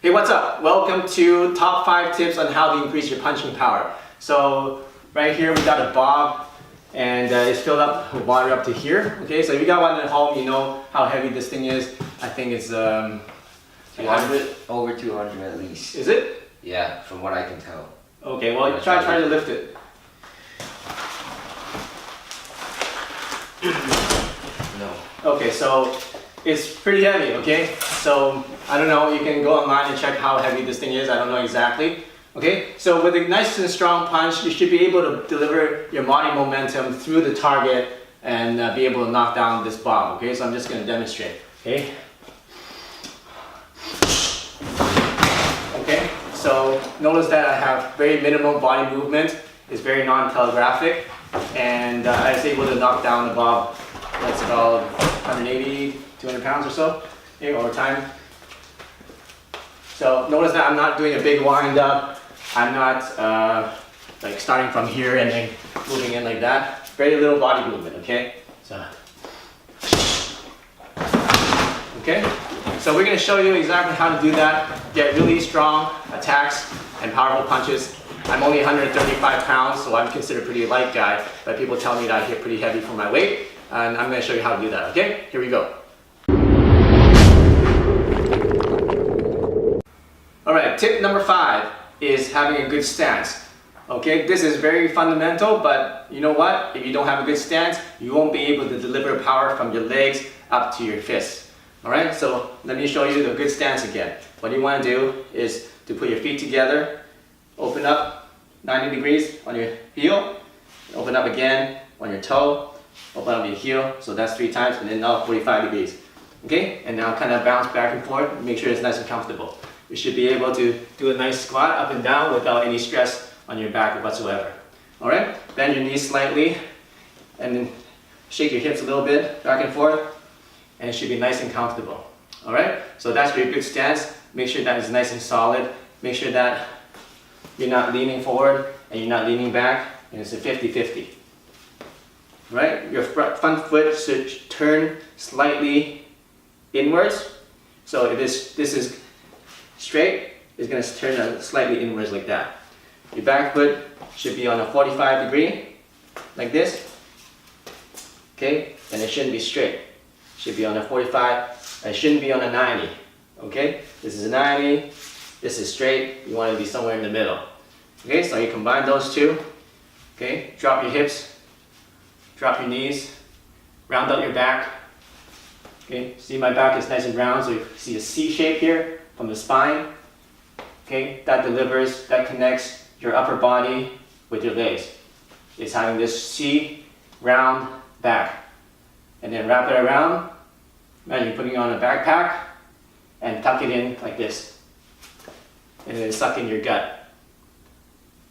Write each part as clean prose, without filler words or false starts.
Hey, what's up? Welcome to top 5 tips on how to increase your punching power. So right here we got a bob and it's filled up with water up to here. Okay, so if you got one at home, you know how heavy this thing is. I think it's 200, over 200 at least. Is it? Yeah, from what I can tell. Okay, well try to lift it. No. Okay, so it's pretty heavy, okay? So I don't know, you can go online and check how heavy this thing is. I don't know exactly. Okay, so with a nice and strong punch, you should be able to deliver your body momentum through the target and be able to knock down this bob. Okay, so I'm just going to demonstrate. Okay. Okay, so notice that I have very minimal body movement. It's very non-telegraphic, and I was able to knock down the bob. That's about 180, 200 pounds or so, okay, over time. So notice that I'm not doing a big wind up. I'm not like starting from here and then moving in like that. Very little body movement, okay? So, okay? So we're gonna show you exactly how to do that. Get really strong attacks and powerful punches. I'm only 135 pounds, so I'm considered a pretty light guy, but people tell me that I hit pretty heavy for my weight, and I'm gonna show you how to do that, okay? Here we go. All right, tip number 5 is having a good stance. Okay, this is very fundamental, but you know what? If you don't have a good stance, you won't be able to deliver power from your legs up to your fists. All right, so let me show you the good stance again. What you want to do is to put your feet together, open up 90 degrees on your heel, open up again on your toe, open up your heel, so that's 3 times, and then now 45 degrees. Okay, and now kind of bounce back and forth, make sure it's nice and comfortable. You should be able to do a nice squat up and down without any stress on your back whatsoever. All right, bend your knees slightly and then shake your hips a little bit back and forth, and it should be nice and comfortable. All right, so that's your good stance. Make sure that it's nice and solid. Make sure that you're not leaning forward and you're not leaning back, and it's a 50-50. Right, your front foot should turn slightly inwards. So if this is straight, it's going to turn slightly inwards like that. Your back foot should be on a 45 degree, like this. Okay, and it shouldn't be straight. It should be on a 45, it shouldn't be on a 90. Okay, this is a 90, this is straight, you want to be somewhere in the middle. Okay, so you combine those two. Okay, drop your hips, drop your knees, round out your back. Okay, see my back is nice and round, so you see a C shape here from the spine. Okay, that delivers, that connects your upper body with your legs. It's having this C round back. And then wrap it around. Imagine you're putting on a backpack and tuck it in like this. And then suck in your gut.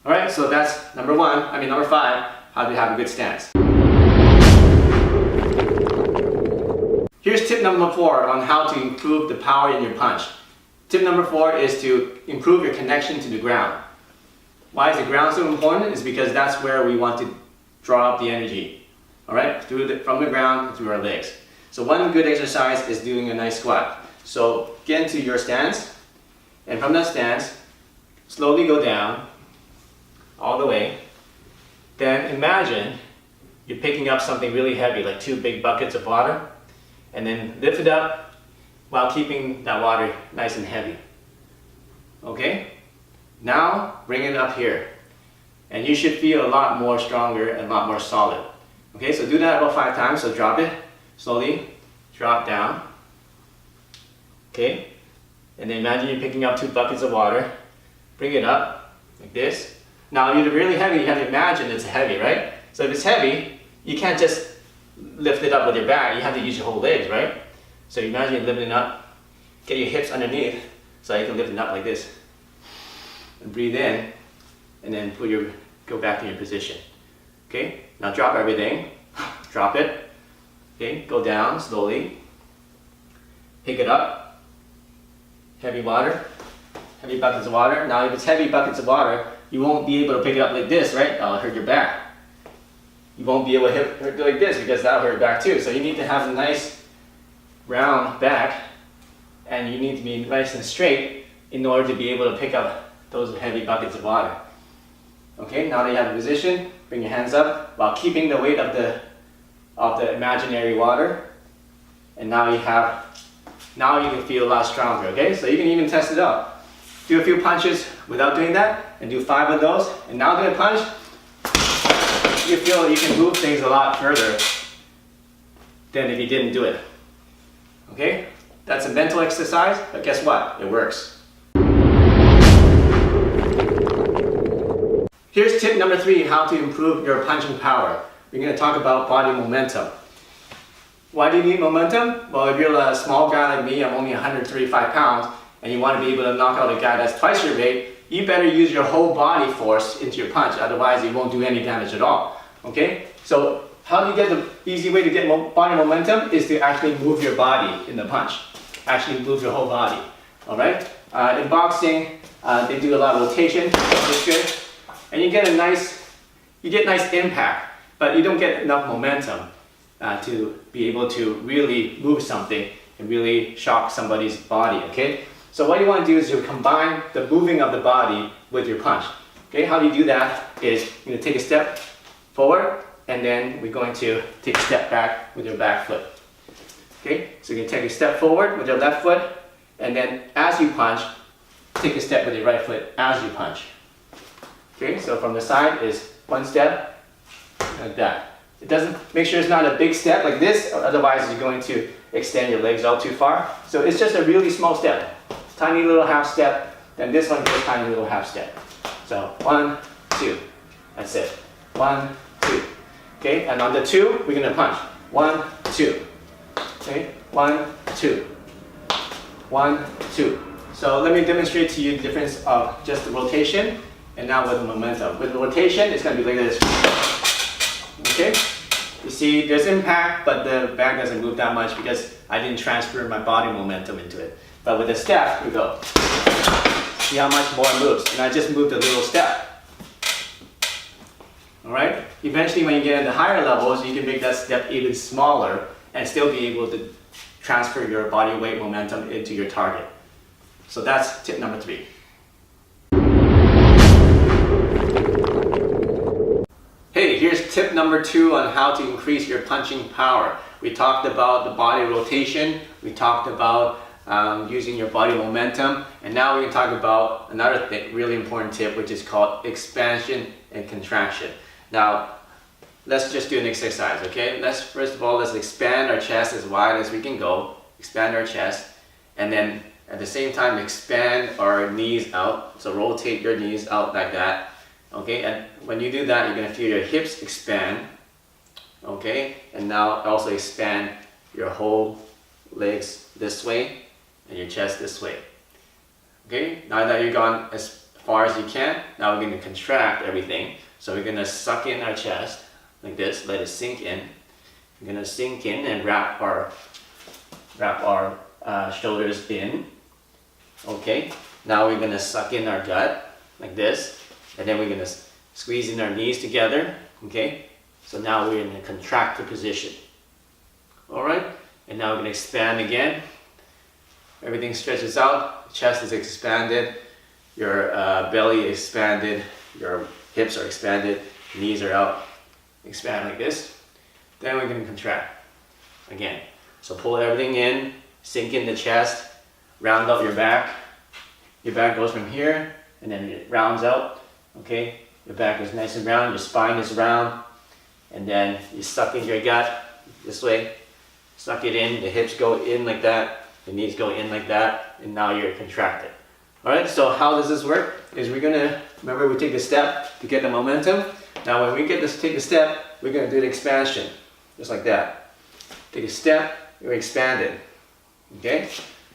Alright, so that's number 5, how to have a good stance. Here's tip number 4 on how to improve the power in your punch. Tip number 4 is to improve your connection to the ground. Why is the ground so important? It's because that's where we want to draw up the energy. Alright, from the ground through our legs. So one good exercise is doing a nice squat. So get into your stance, and from that stance, slowly go down, all the way. Then imagine you're picking up something really heavy, like 2 big buckets of water, and then lift it up while keeping that water nice and heavy. Okay? Now bring it up here, and you should feel a lot more stronger and a lot more solid. Okay, so do that about 5 times. So drop it slowly, drop down. Okay, and then imagine you're picking up 2 buckets of water. Bring it up like this. Now, if you're really heavy, you have to imagine it's heavy, right? So if it's heavy, you can't just lift it up with your back. You have to use your whole legs, right? So imagine you're lifting it up. Get your hips underneath so you can lift it up like this. And breathe in, and then go back to your position. Okay, now drop everything. Drop it. Okay, go down slowly. Pick it up. Heavy water. Heavy buckets of water. Now if it's heavy buckets of water, you won't be able to pick it up like this, right? That'll hurt your back. You won't be able to hit it like this because that'll hurt your back too. So you need to have a nice round back, and you need to be nice and straight in order to be able to pick up those heavy buckets of water. Okay, now that you have a position, bring your hands up while keeping the weight of the imaginary water. And now you can feel a lot stronger, okay? So you can even test it out. Do a few punches without doing that, and do 5 of those. And now do a punch. You feel you can move things a lot further than if you didn't do it. Okay? That's a mental exercise, but guess what? It works. Here's tip number 3, how to improve your punching power. We're going to talk about body momentum. Why do you need momentum? Well, if you're a small guy like me, I'm only 135 pounds, and you want to be able to knock out a guy that's twice your weight, you better use your whole body force into your punch, otherwise it won't do any damage at all. Okay? So how do you get the easy way to get body momentum is to actually move your body in the punch. Actually move your whole body. Alright? In boxing, they do a lot of rotation, which is good. And you get nice impact, but you don't get enough momentum to be able to really move something and really shock somebody's body, okay? So what you want to do is you combine the moving of the body with your punch. Okay, how do you do that is you're going to take a step forward, and then we're going to take a step back with your back foot. Okay, so you can take a step forward with your left foot, and then as you punch, take a step with your right foot as you punch. Okay, so from the side is 1 step, like that. It doesn't, make sure it's not a big step like this, otherwise you're going to extend your legs out too far. So it's just a really small step, tiny little half step, then this one goes tiny little half step. So 1, 2, that's it. 1, 2. Okay, and on the 2, we're gonna punch. 1, 2. Okay, 1, 2. 1, 2. So let me demonstrate to you the difference of just the rotation and now with the momentum. With the rotation, it's gonna be like this. Okay, you see there's impact, but the bag doesn't move that much because I didn't transfer my body momentum into it. But with the step, we go. See how much more it moves, and I just moved a little step. All right. Eventually, when you get into higher levels, you can make that step even smaller and still be able to transfer your body weight momentum into your target. So that's tip number 3. Hey, here's tip number 2 on how to increase your punching power. We talked about the body rotation, we talked about using your body momentum, and now we're going to talk about another really important tip, which is called expansion and contraction. Now, let's just do an exercise, okay? First of all, let's expand our chest as wide as we can go, expand our chest, and then at the same time expand our knees out, so rotate your knees out like that. Okay, and when you do that, you're going to feel your hips expand. Okay, and now also expand your whole legs this way and your chest this way. Okay, now that you've gone as far as you can, now we're going to contract everything. So we're going to suck in our chest like this, let it sink in. We're going to sink in and wrap our shoulders in. Okay, now we're going to suck in our gut like this. And then we're going to squeeze in our knees together, okay? So now we're in a contracted position. All right? And now we're going to expand again. Everything stretches out, chest is expanded, your belly is expanded, your hips are expanded, knees are out. Expand like this. Then we're going to contract again. So pull everything in, sink in the chest, round out your back. Your back goes from here, and then it rounds out. Okay, your back is nice and round, your spine is round, and then you suck in your gut this way, suck it in, the hips go in like that, the knees go in like that, and now you're contracted. Alright, so how does this work? Is we're gonna, remember we take a step to get the momentum. Now when we take a step, we're gonna do the expansion, just like that. Take a step, we're expanded. Okay,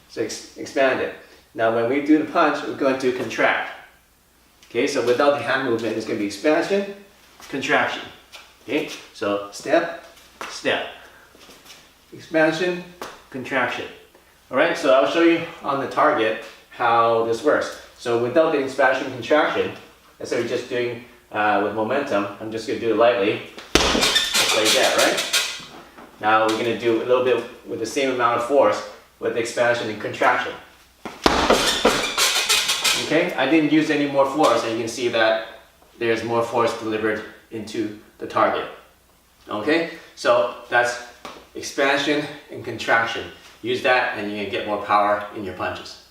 so expand it. Now when we do the punch, we're going to contract. Okay, so without the hand movement, it's going to be expansion, contraction. Okay, so step, step, expansion, contraction. All right, so I'll show you on the target how this works. So without the expansion, contraction, let's say we're just doing with momentum, I'm just going to do it lightly, just like that, right? Now we're going to do a little bit with the same amount of force with expansion and contraction. Okay, I didn't use any more force, and you can see that there's more force delivered into the target. Okay, so that's expansion and contraction. Use that and you can get more power in your punches.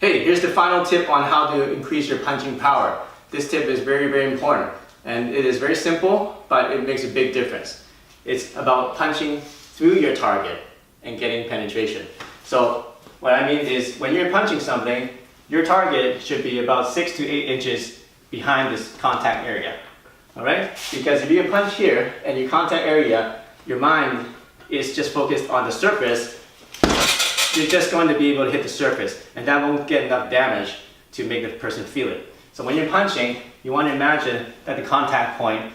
Hey, here's the final tip on how to increase your punching power. This tip is very, very important. And it is very simple, but it makes a big difference. It's about punching through your target and getting penetration. So what I mean is when you're punching something, your target should be about 6 to 8 inches behind this contact area. All right? Because if you punch here and your contact area, your mind is just focused on the surface, you're just going to be able to hit the surface, and that won't get enough damage to make the person feel it. So when you're punching, you want to imagine that the contact point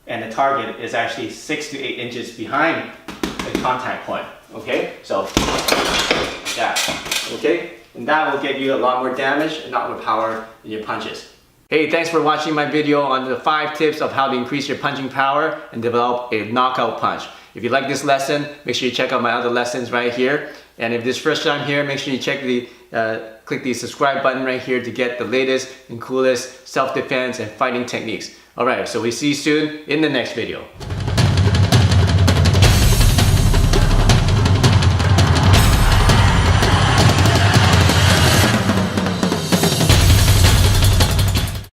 and the target is actually 6 to 8 inches behind the contact point. Okay? So, like that. Okay? And that will get you a lot more damage and a lot more power in your punches. Hey, thanks for watching my video on the 5 tips of how to increase your punching power and develop a knockout punch. If you like this lesson, make sure you check out my other lessons right here. And if this is first time here, make sure you click the subscribe button right here to get the latest and coolest self-defense and fighting techniques. Alright, so we see you soon in the next video.